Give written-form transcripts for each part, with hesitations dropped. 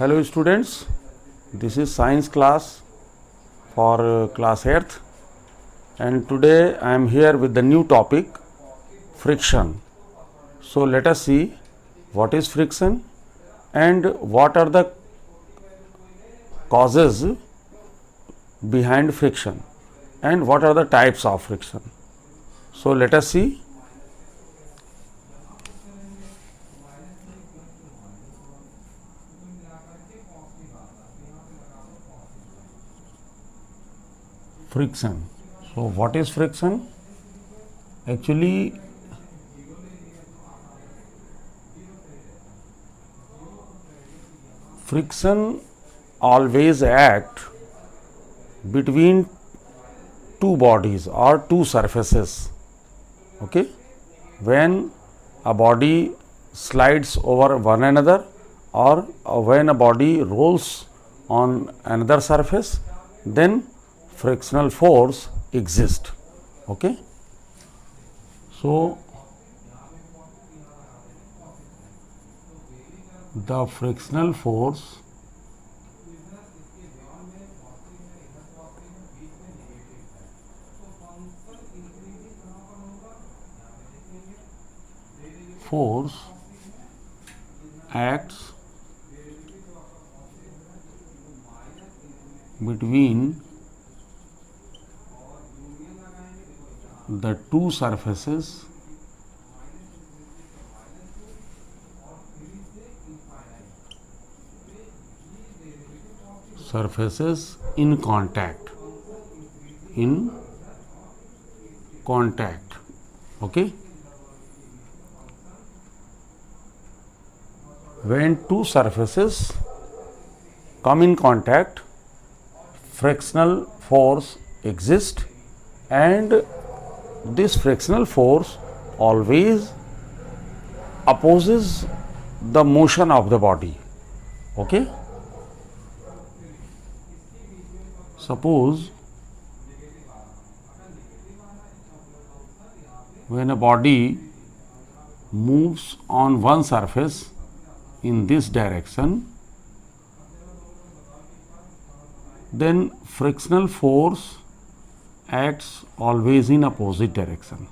Hello students, this is science class for class 8th and today I am here with the new topic friction. So let us see what is friction and what are the causes behind friction and what are the types of friction. So let us see. Friction. So what is friction? Actually, friction always act between two bodies or two surfaces. Okay, when a body slides over one another or when a body rolls on another surface, then frictional force exists. Okay, so the frictional force acts between the two surfaces in contact. Okay, when two surfaces come in contact, frictional force exists and this frictional force always opposes the motion of the body. Okay, suppose when a body moves on one surface in this direction, then frictional force acts always in opposite direction.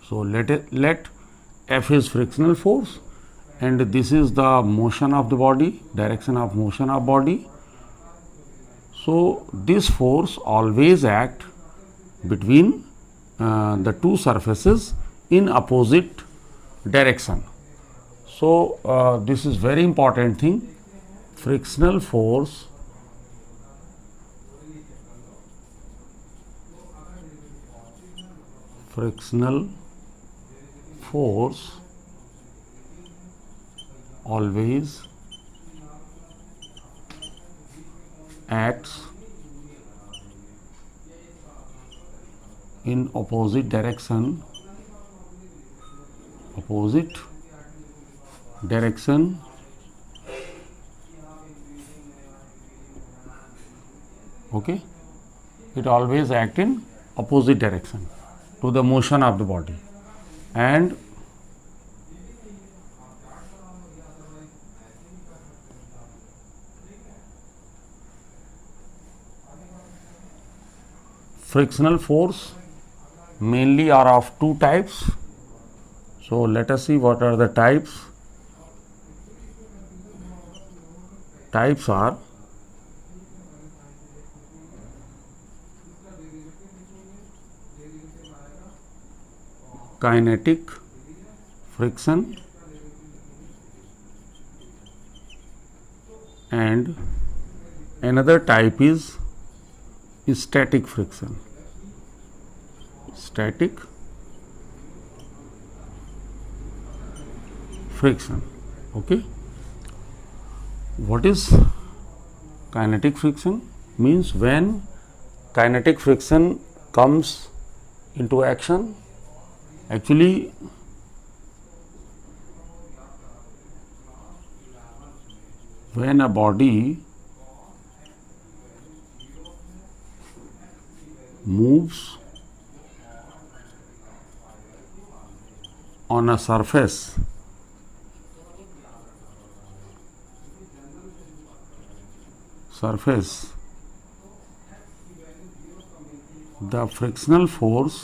So let F is frictional force and this is the motion of the body, direction of motion of body. So this force always act between the two surfaces in opposite direction. So this is very important thing. Frictional force always acts in opposite direction. Okay, it always acts in opposite direction to the motion of the body, and frictional force mainly are of two types. So let us see what are the types. Types are kinetic friction and another type is static friction. Okay, what is kinetic friction? Means when kinetic friction comes into action, actually when a body moves on a surface surface, the frictional force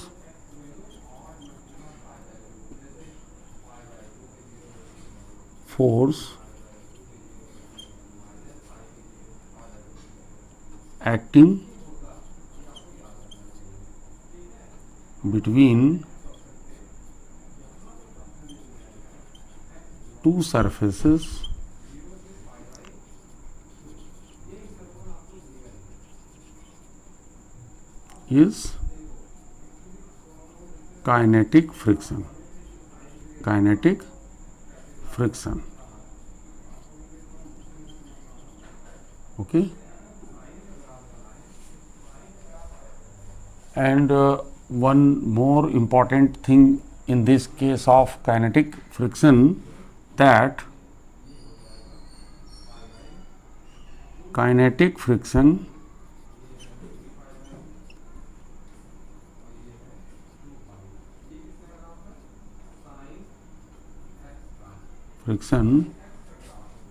acting between two surfaces is kinetic friction. Kinetic friction. Okay. And one more important thing in this case of kinetic friction, that kinetic friction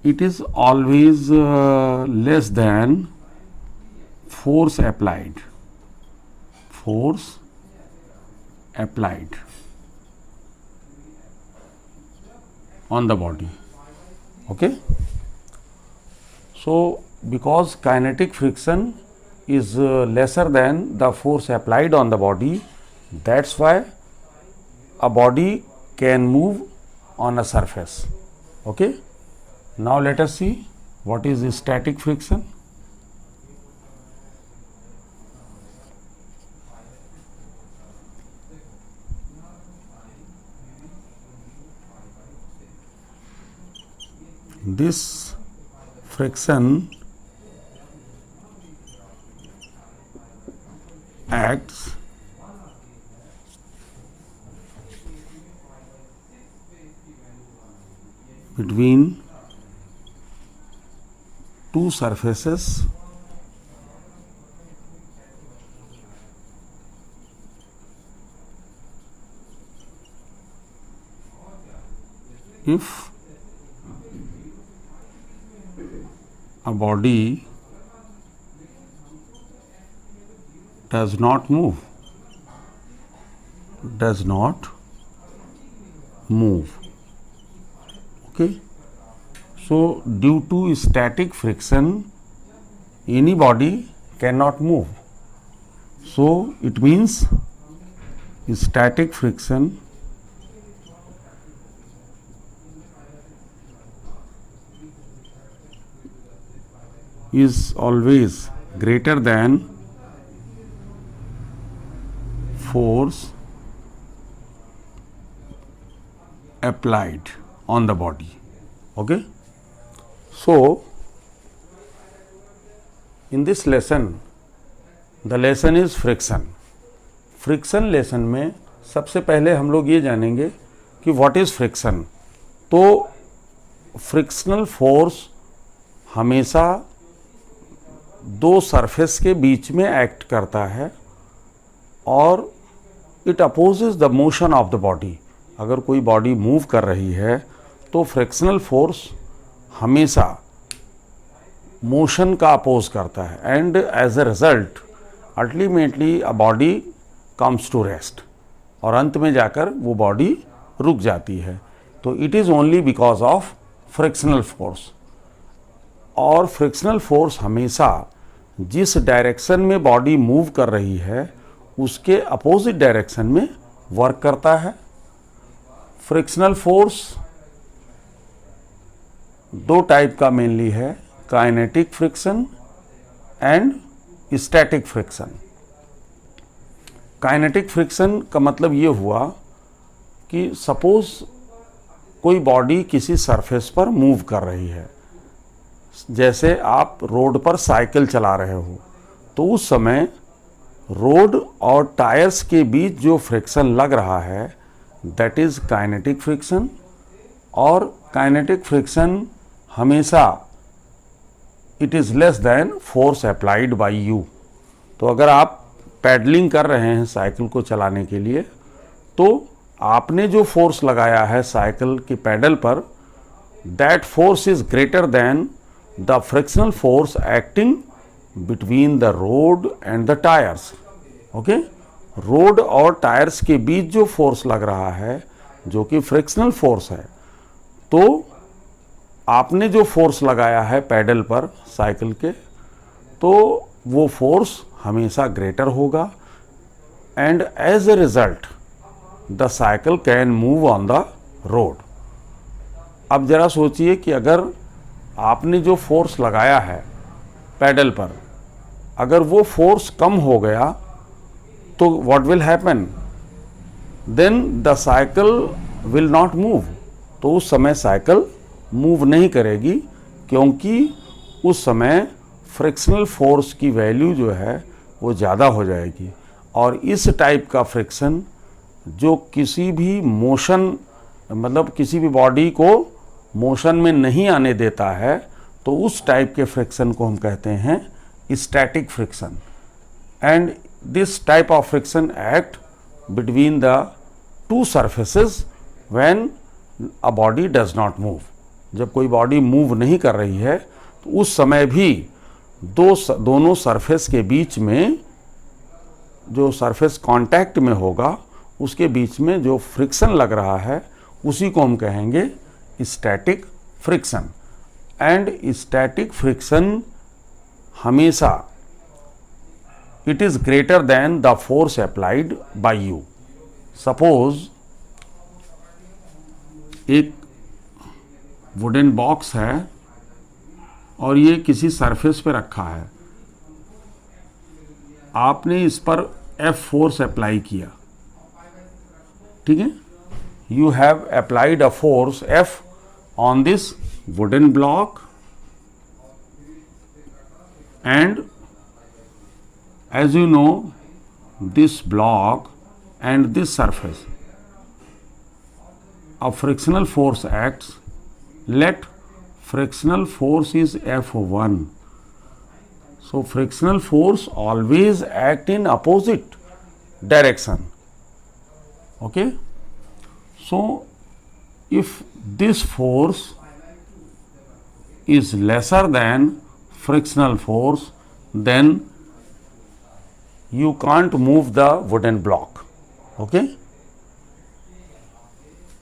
it is always less than force applied. Force applied on the body. Okay. So because kinetic friction is lesser than the force applied on the body, that's why a body can move on a surface. Okay. Now let us see what is static friction. This friction acts between two surfaces if a body does not move. Okay. So due to static friction, any body cannot move. So it means static friction is always greater than force applied on the body. Okay. So in this lesson, the lesson is friction. Friction lesson में सबसे पहले हम लोग ये जानेंगे कि what is friction. तो frictional force हमेशा दो सरफेस के बीच में एक्ट करता है और it opposes the motion of the body. अगर कोई बॉडी मूव कर रही है तो फ्रिक्शनल फोर्स हमेशा मोशन का अपोज करता है and as a result ultimately a body comes to rest और अंत में जाकर वो बॉडी रुक जाती है. तो it is only because of frictional force. और फ्रिक्शनल फोर्स हमेशा जिस डायरेक्शन में बॉडी मूव कर रही है उसके अपोजिट डायरेक्शन में वर्क करता है. फ्रिक्शनल फोर्स दो टाइप का मेनली है, kinetic friction and static friction. Kinetic friction का मतलब ये हुआ कि सपोज कोई बॉडी किसी सरफेस पर मूव कर रही है, जैसे आप रोड पर साइकिल चला रहे हो, तो उस समय रोड और टायर्स के बीच जो फ्रिक्शन लग रहा है दैट इज काइनेटिक फ्रिक्शन. और काइनेटिक फ्रिक्शन हमेशा it is less than force applied by you. तो अगर आप पैडलिंग कर रहे हैं साइकिल को चलाने के लिए तो आपने जो फोर्स लगाया है साइकिल के पैडल पर that force is greater then the frictional force acting between the rod and the tires. Okay, road और टायर्स के बीच जो फोर्स लग रहा है जो कि फ्रिक्शनल फोर्स है, तो आपने जो फोर्स लगाया है पैडल पर साइकिल के, तो वो फोर्स हमेशा ग्रेटर होगा and as a result the cycle can move on the road. अब जरा सोचिए कि अगर आपने जो फोर्स लगाया है पैडल पर, अगर वो फोर्स कम हो गया तो what will happen? Then the cycle will not move. तो उस समय साइकिल मूव नहीं करेगी, क्योंकि उस समय फ्रिक्शनल फोर्स की वैल्यू जो है वो ज़्यादा हो जाएगी. और इस टाइप का फ्रिक्शन जो किसी भी मोशन, मतलब किसी भी बॉडी को मोशन में नहीं आने देता है, तो उस टाइप के फ्रिक्शन को हम कहते हैं static friction. And this type of friction act between the two surfaces when a body does not move. जब कोई बॉडी मूव नहीं कर रही है तो उस समय भी दोनों सरफेस के बीच में जो सरफेस कांटेक्ट में होगा उसके बीच में जो फ्रिक्शन लग रहा है उसी को हम कहेंगे static friction. And static friction हमेशा it is greater than the force applied by you. Suppose एक वुडन बॉक्स है और ये किसी सरफेस पे रखा है, आपने इस पर F फोर्स अप्लाई किया, ठीक है. You have applied a force F on this wooden block and as you know this block and this surface, a frictional force acts. Let frictional force is F1. So frictional force always act in opposite direction. Okay, so if this force is lesser than frictional force, then you can't move the wooden block. Okay,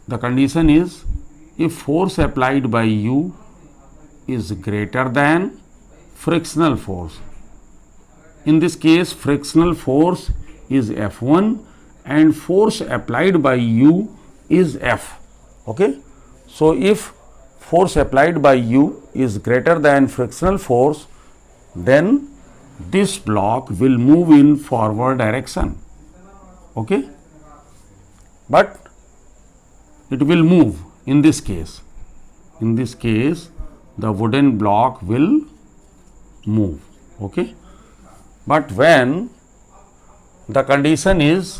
the condition is if force applied by you is greater than frictional force. In this case frictional force is F1 and force applied by you is F. Okay, so if force applied by you is greater than frictional force, then this block will move in forward direction. Okay, but it will move in this case. In this case the wooden block will move. Okay, but when the condition is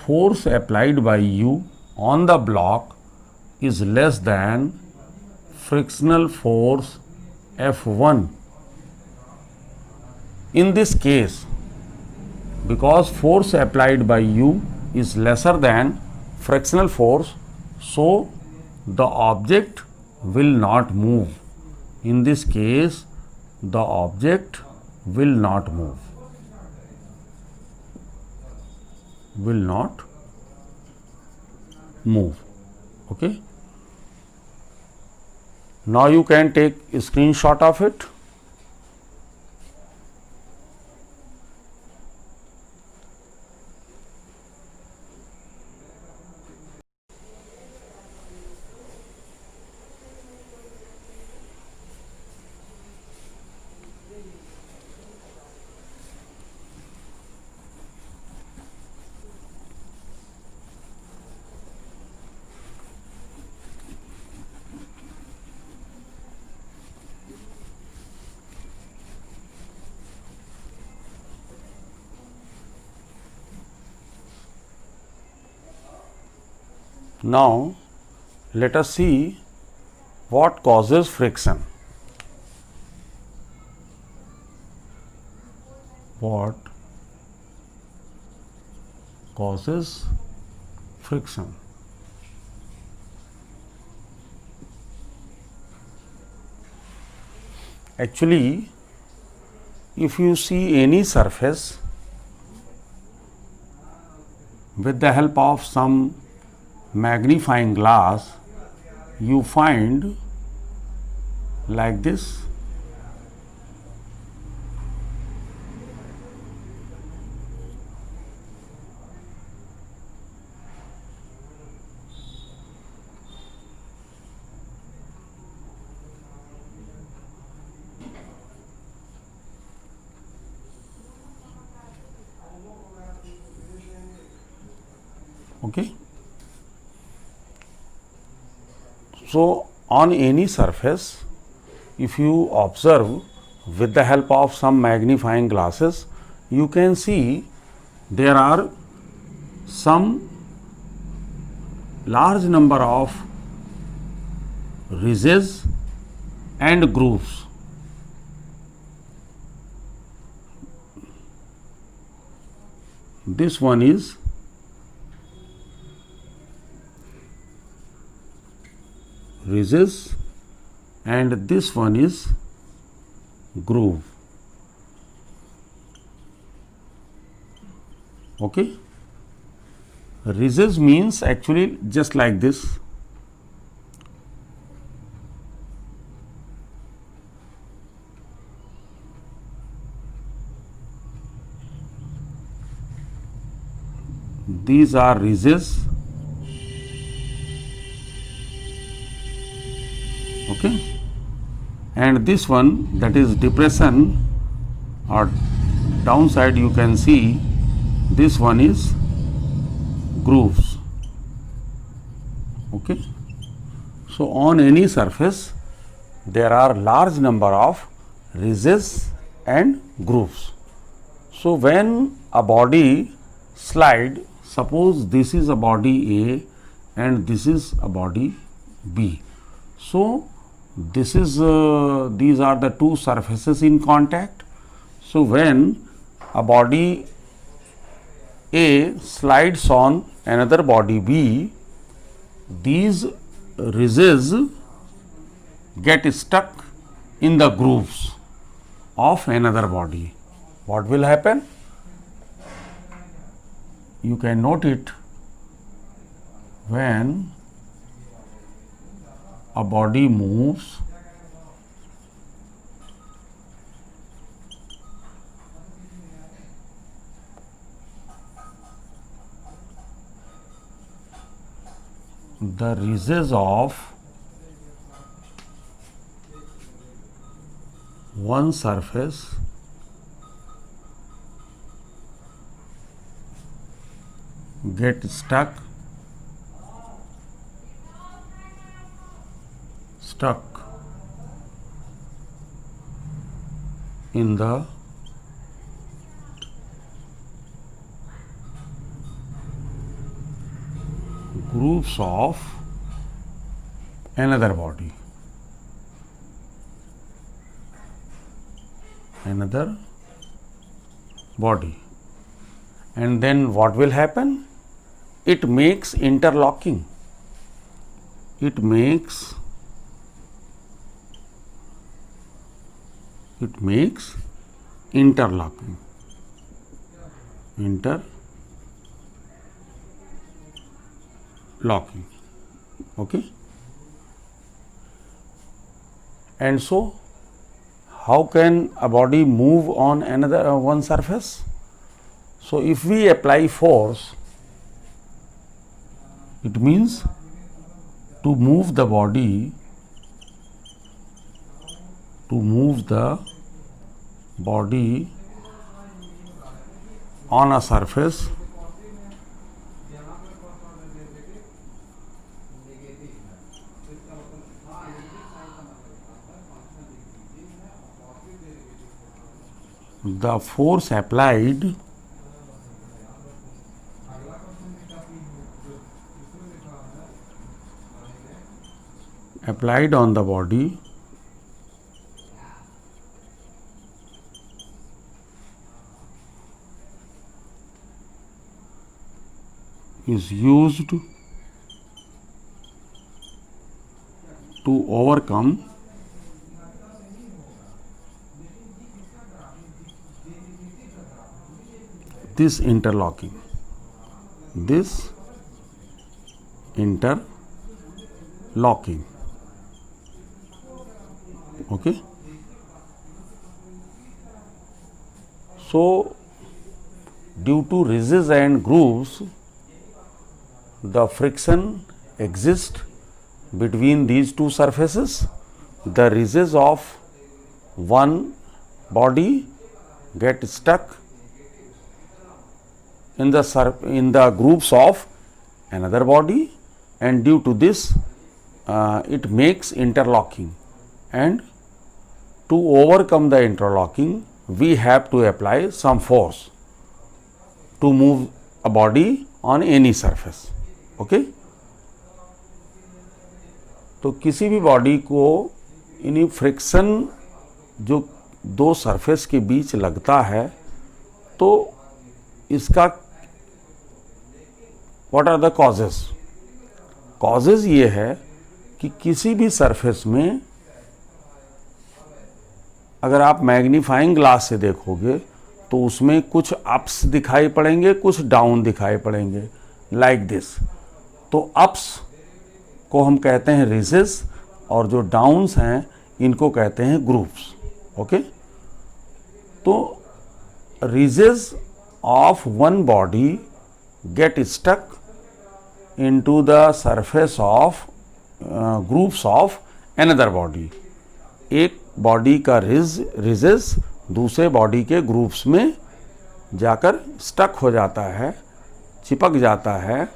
force applied by you on the block is less than frictional force F1, in this case, because force applied by you is lesser than frictional force, so the object will not move. In this case, the object will not move. Will not move. Okay. Now you can take a screenshot of it. Now let us see what causes friction. What causes friction? Actually, if you see any surface with the help of some magnifying glass, you find like this. Okay. So, on any surface, if you observe with the help of some magnifying glasses, you can see there are some large number of ridges and grooves. This one is ridges and this one is groove. Okay. Ridges means actually just like this. These are ridges. Okay. And this one, that is depression or downside, you can see this one is grooves. Okay. So, on any surface there are large number of ridges and grooves. So, when a body slide, suppose this is a body A and this is a body B. So, this is these are the two surfaces in contact. So, when a body A slides on another body B, these ridges get stuck in the grooves of another body. What will happen? You can note it when a body moves, the ridges of one surface get stuck in the grooves of another body. And then what will happen? It makes interlocking. It makes interlocking. Okay. And so, how can a body move on another one surface? So, if we apply force, it means to move the body, on a surface, the force applied on the body is used to overcome this interlocking. Okay. So due to ridges and grooves, the friction exists between these two surfaces. The ridges of one body get stuck in the grooves of another body, and due to this it makes interlocking, and to overcome the interlocking we have to apply some force to move a body on any surface. Okay. तो किसी भी body को इन्हीं friction जो दो surface के बीच लगता है, तो इसका what are the causes? Causes ये है कि किसी भी सरफेस में अगर आप मैग्नीफाइंग ग्लास से देखोगे तो उसमें कुछ अप्स दिखाई पड़ेंगे, कुछ डाउन दिखाई पड़ेंगे, लाइक दिस. तो अप्स को हम कहते हैं रिजेस और जो डाउन्स हैं इनको कहते हैं ग्रूव्स. ओके. तो ridges of one body get stuck into the surface of grooves of another body. एक बॉडी का रिजेस दूसरे बॉडी के ग्रूव्स में जाकर स्टक हो जाता है, चिपक जाता है,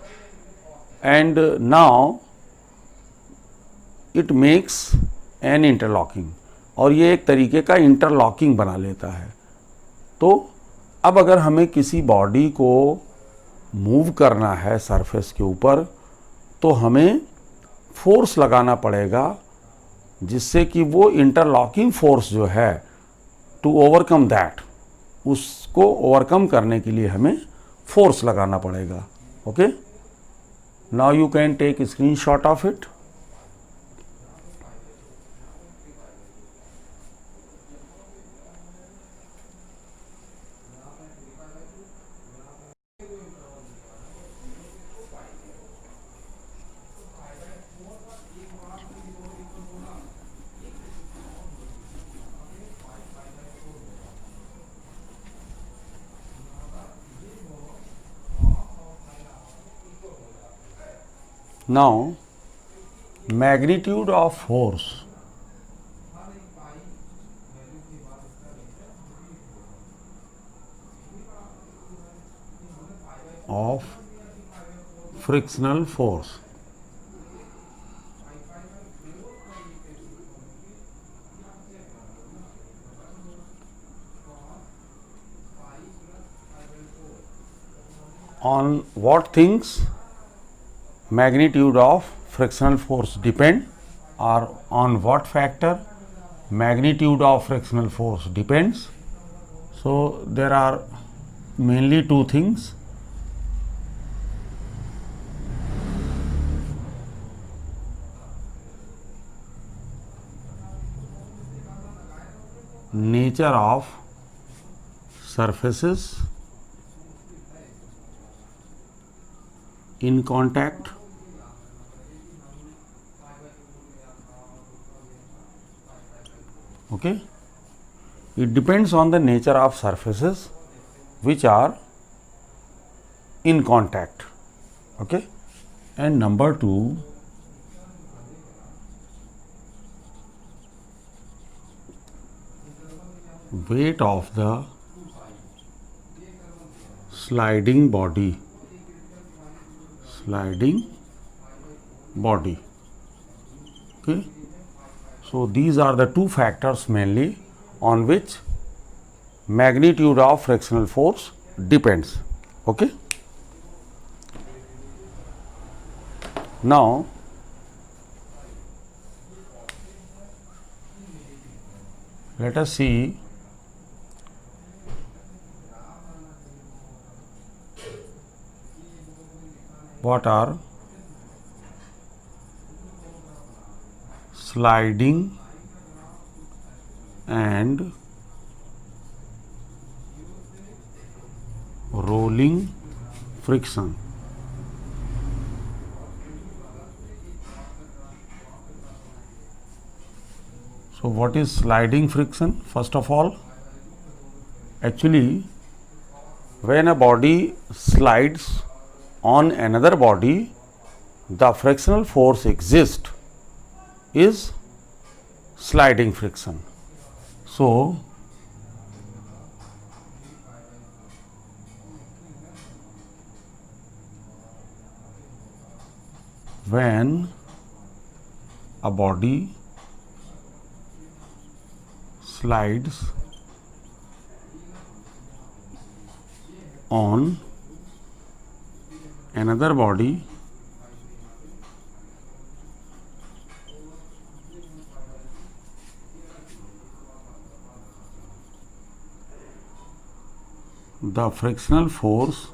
and now it makes an interlocking, और ये एक तरीके का इंटरलॉकिंग बना लेता है. तो अब अगर हमें किसी बॉडी को मूव करना है सरफेस के ऊपर, तो हमें फोर्स लगाना पड़ेगा जिससे कि वो इंटरलॉकिंग फोर्स जो है, टू ओवरकम दैट, उसको ओवरकम करने के लिए हमें फोर्स लगाना पड़ेगा. Okay. Now you can take screenshot of it. Now, magnitude of force of frictional force. On what things magnitude of frictional force depend, or on what factor magnitude of frictional force depends? So there are mainly two things. Nature of surfaces in contact, okay. It depends on the nature of surfaces which are in contact. Okay. And number two, weight of the sliding body. Okay. So these are the two factors mainly on which magnitude of frictional force depends. Okay. Now let us see what are sliding and rolling friction. So what is sliding friction? First of all, actually when a body slides on another body, the frictional force exists is sliding friction. So when a body slides on another body, the frictional force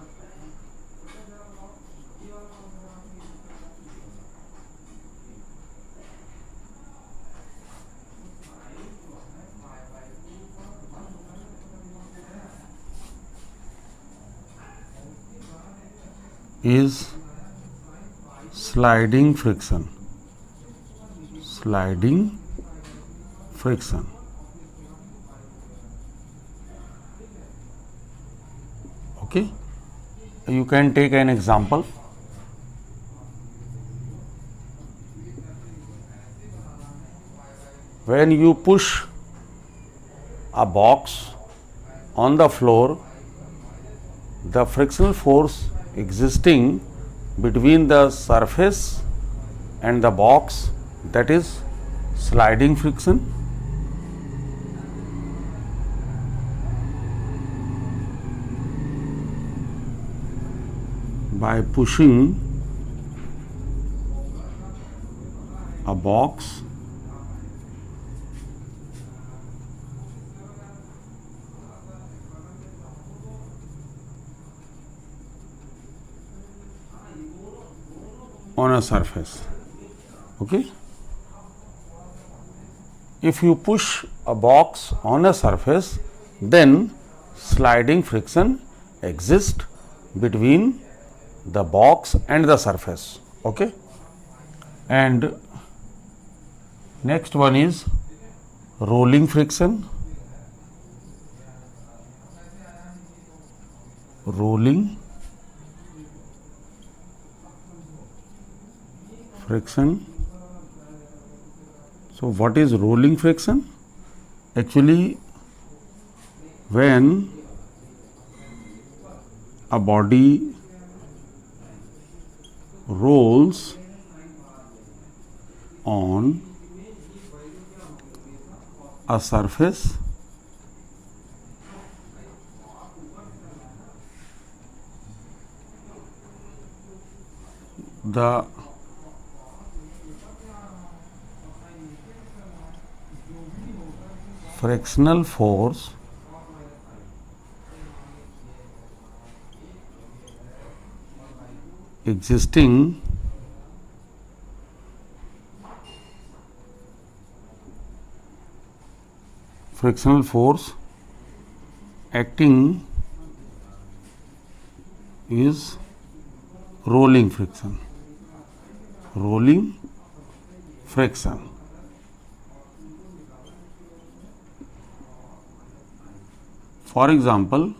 is sliding friction. Sliding friction. Okay, you can take an example. When you push a box on the floor, the frictional force existing between the surface and the box, that is sliding friction. By pushing a box on a surface. Okay, if you push a box on a surface, then sliding friction exists between the box and the surface. Okay, and next one is rolling friction. Rolling friction. So what is rolling friction? Actually, when a body rolls on a surface, the frictional force existing frictional force acting is rolling friction. Rolling friction. For example,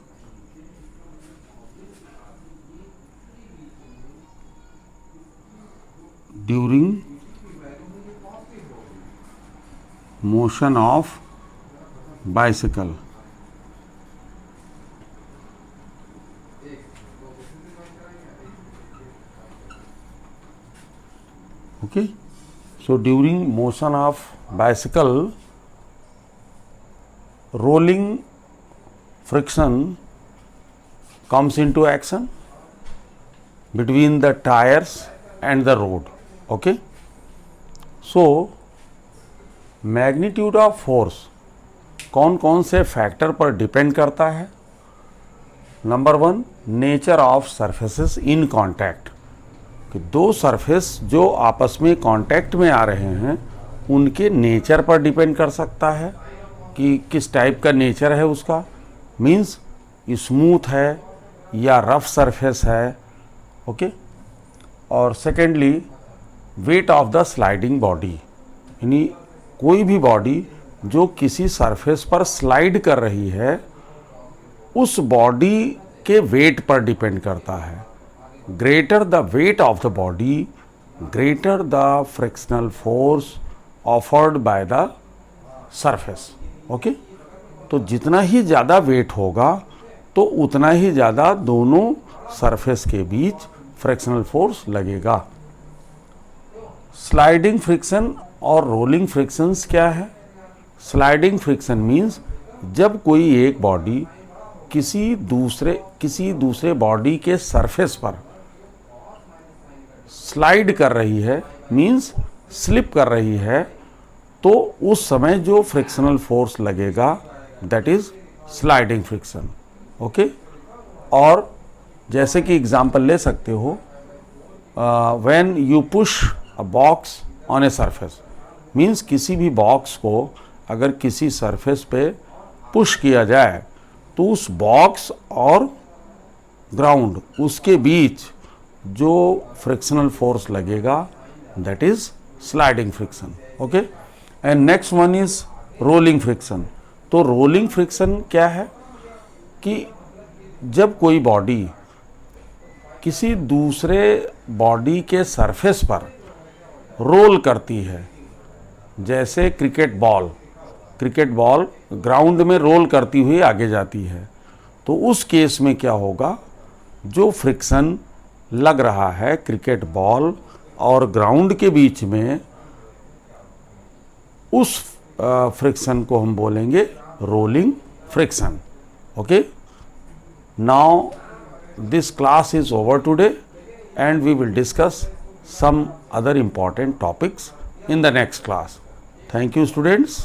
during motion of bicycle, okay, so during motion of bicycle, rolling friction comes into action between the tires and the road. Okay, so magnitude of force कौन कौन से factor पर depend करता है? Number one, nature of surfaces in contact, कि दो surface जो आपस में कांटेक्ट में आ रहे हैं उनके नेचर पर डिपेंड कर सकता है कि किस टाइप का नेचर है उसका, मीन्स स्मूथ है या रफ सरफेस है, ओके। और secondly weight of the sliding body, यानी कोई भी बॉडी जो किसी सरफेस पर स्लाइड कर रही है उस बॉडी के वेट पर डिपेंड करता है। Greater the weight of the body, greater the frictional force offered by the surface, okay. तो जितना ही ज़्यादा वेट होगा तो उतना ही ज़्यादा दोनों सरफेस के बीच फ्रिक्शनल फोर्स लगेगा। स्लाइडिंग फ्रिक्शन और रोलिंग फ्रिक्शंस क्या है? स्लाइडिंग फ्रिक्शन मीन्स जब कोई एक बॉडी किसी दूसरे बॉडी के सरफेस पर स्लाइड कर रही है, मीन्स स्लिप कर रही है, तो उस समय जो फ्रिक्शनल फोर्स लगेगा that is sliding friction, okay. और जैसे कि एग्जांपल ले सकते हो, when you push a box on a surface, means किसी भी बॉक्स को अगर किसी सरफेस पे पुश किया जाए तो उस बॉक्स और ग्राउंड उसके बीच जो फ्रिक्शनल फोर्स लगेगा that is sliding friction, okay. And next one is rolling friction. तो रोलिंग फ्रिक्शन क्या है कि जब कोई बॉडी किसी दूसरे बॉडी के सरफेस पर रोल करती है, जैसे क्रिकेट बॉल ग्राउंड में रोल करती हुई आगे जाती है, तो उस केस में क्या होगा, जो फ्रिक्शन लग रहा है क्रिकेट बॉल और ग्राउंड के बीच में, उस फ्रिक्शन को हम बोलेंगे rolling friction, okay. Now this class is over today and we will discuss some other important topics in the next class. Thank you, students.